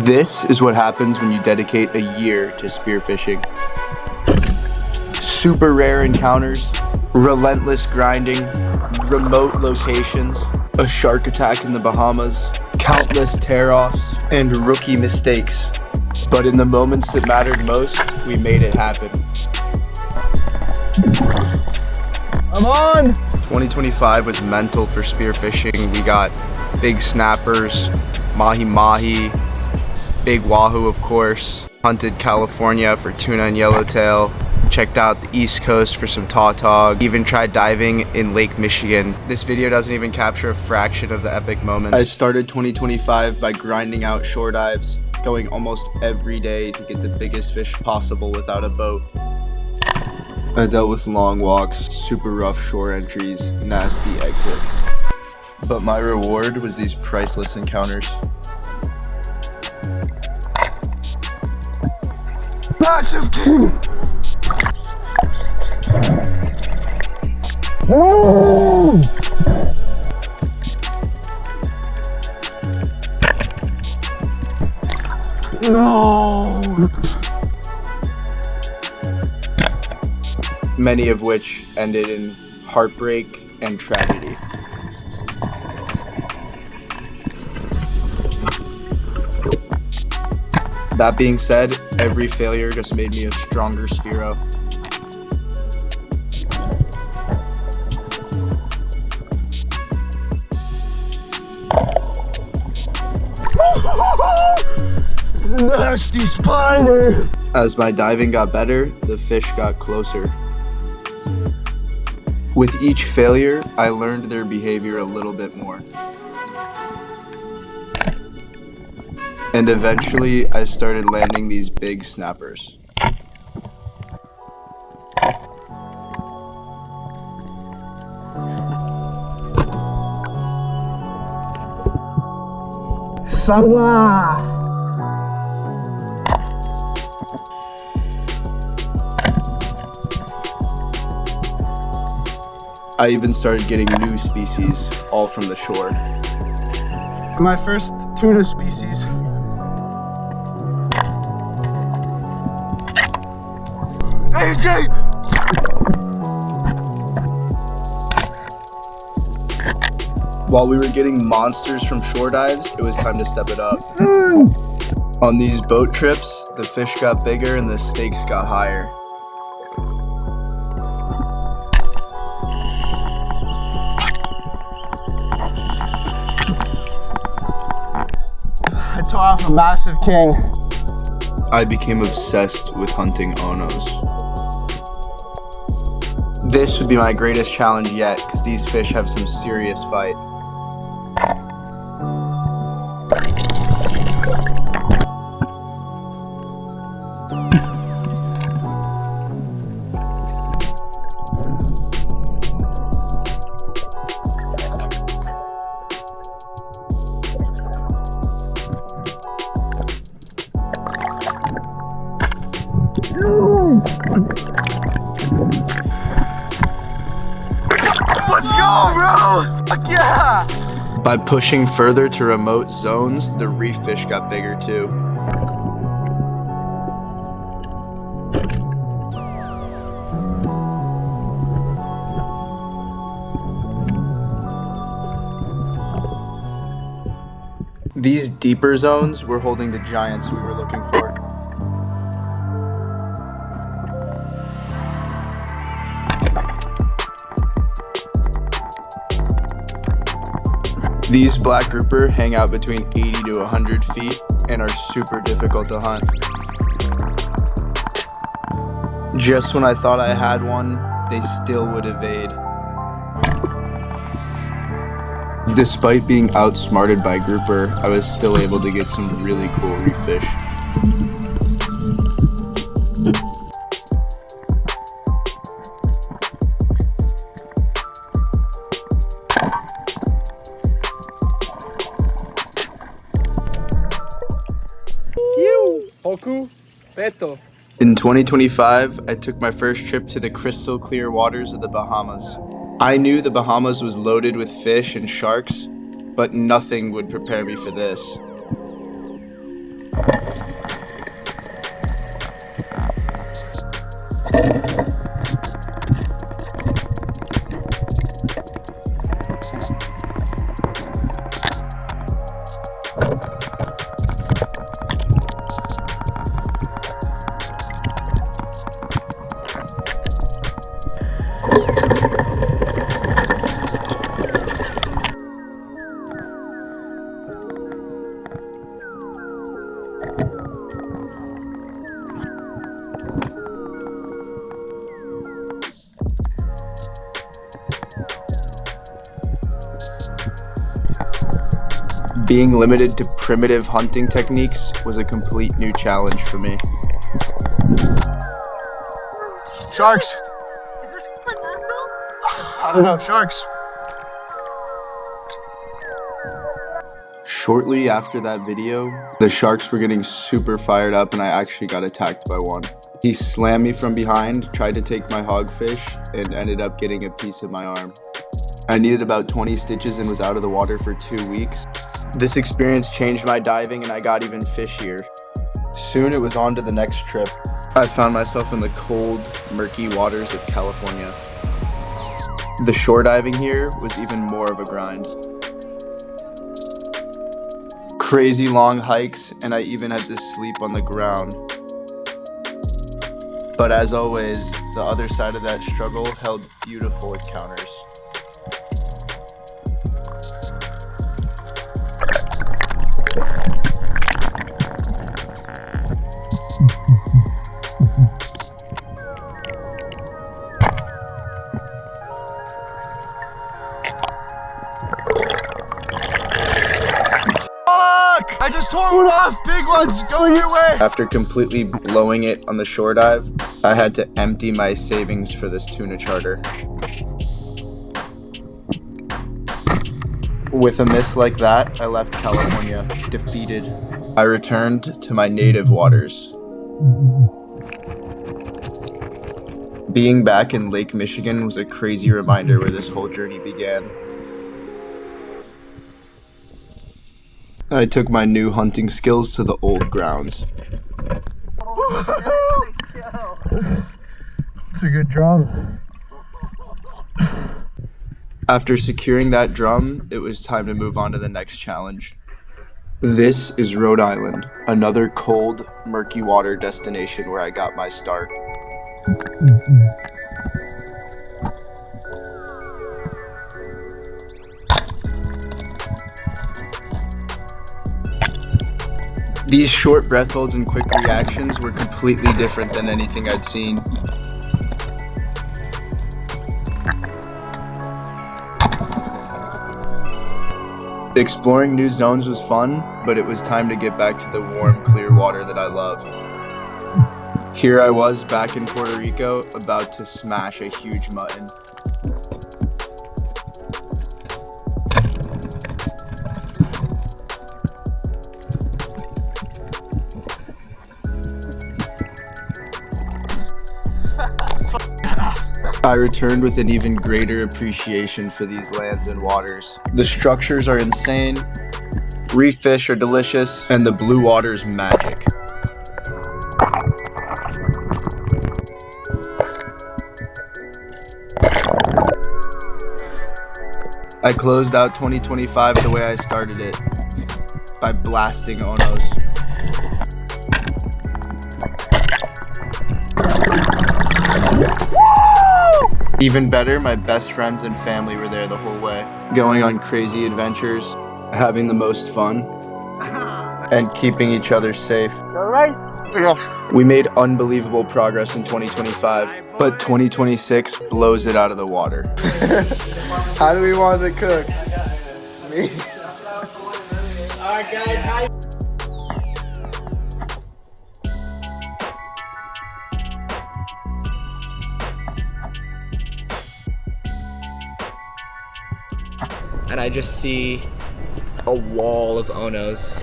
This is what happens when you dedicate a year to spearfishing. Super rare encounters, relentless grinding, remote locations, a shark attack in the Bahamas, countless tear-offs, and rookie mistakes. But in the moments that mattered most, we made it happen. I'm on! 2025 was mental for spearfishing. We got big snappers, mahi, big wahoo of course, hunted California for tuna and yellowtail, checked out the East Coast for some tautog, even tried diving in Lake Michigan. This video doesn't even capture a fraction of the epic moments. I started 2025 by grinding out shore dives, going almost every day to get the biggest fish possible without a boat. I dealt with long walks, super rough shore entries, nasty exits. But my reward was these priceless encounters. Massive king! Oh! No! Many of which ended in heartbreak and tragedy. That being said, every failure just made me a stronger Spearo. Nasty spiner! As my diving got better, the fish got closer. With each failure, I learned their behavior a little bit more. And eventually, I started landing these big snappers. Sawa! I even started getting new species, all from the shore. My first tuna species. AJ! While we were getting monsters from shore dives, it was time to step it up. On these boat trips, the fish got bigger and the stakes got higher. I tore off a massive king. I became obsessed with hunting onos. This would be my greatest challenge yet, because these fish have some serious fight. Let's go, bro! Fuck yeah! By pushing further to remote zones, the reef fish got bigger too. These deeper zones were holding the giants we were looking for. These black grouper hang out between 80 to 100 feet and are super difficult to hunt. Just when I thought I had one, they still would evade. Despite being outsmarted by grouper, I was still able to get some really cool reef fish. Puerto. In 2025, I took my first trip to the crystal clear waters of the Bahamas. I knew the Bahamas was loaded with fish and sharks, but nothing would prepare me for this. Being limited to primitive hunting techniques was a complete new challenge for me. Sharks. I don't know, sharks. Shortly after that video, the sharks were getting super fired up and I actually got attacked by one. He slammed me from behind, tried to take my hogfish, and ended up getting a piece of my arm. I needed about 20 stitches and was out of the water for 2 weeks. This experience changed my diving and I got even fishier. Soon it was on to the next trip. I found myself in the cold, murky waters of California. The shore diving here was even more of a grind. Crazy long hikes, and I even had to sleep on the ground. But as always, the other side of that struggle held beautiful encounters. I just tore one off! Big ones going your way! After completely blowing it on the shore dive, I had to empty my savings for this tuna charter. With a miss like that, I left California, defeated. I returned to my native waters. Being back in Lake Michigan was a crazy reminder where this whole journey began. I took my new hunting skills to the old grounds. It's a good drum. After securing that drum, it was time to move on to the next challenge. This is Rhode Island, another cold, murky water destination where I got my start. These short breath holds and quick reactions were completely different than anything I'd seen. Exploring new zones was fun, but it was time to get back to the warm, clear water that I love. Here I was back in Puerto Rico, about to smash a huge mutton. I returned with an even greater appreciation for these lands and waters. The structures are insane, reef fish are delicious, and the blue water's magic. I closed out 2025 the way I started it, by blasting Onos. Even better, my best friends and family were there the whole way, going on crazy adventures, having the most fun, and keeping each other safe. All right? Yeah. We made unbelievable progress in 2025, but 2026 blows it out of the water. How do we want it cooked? Me? Alright guys, hi. And I just see a wall of Onos.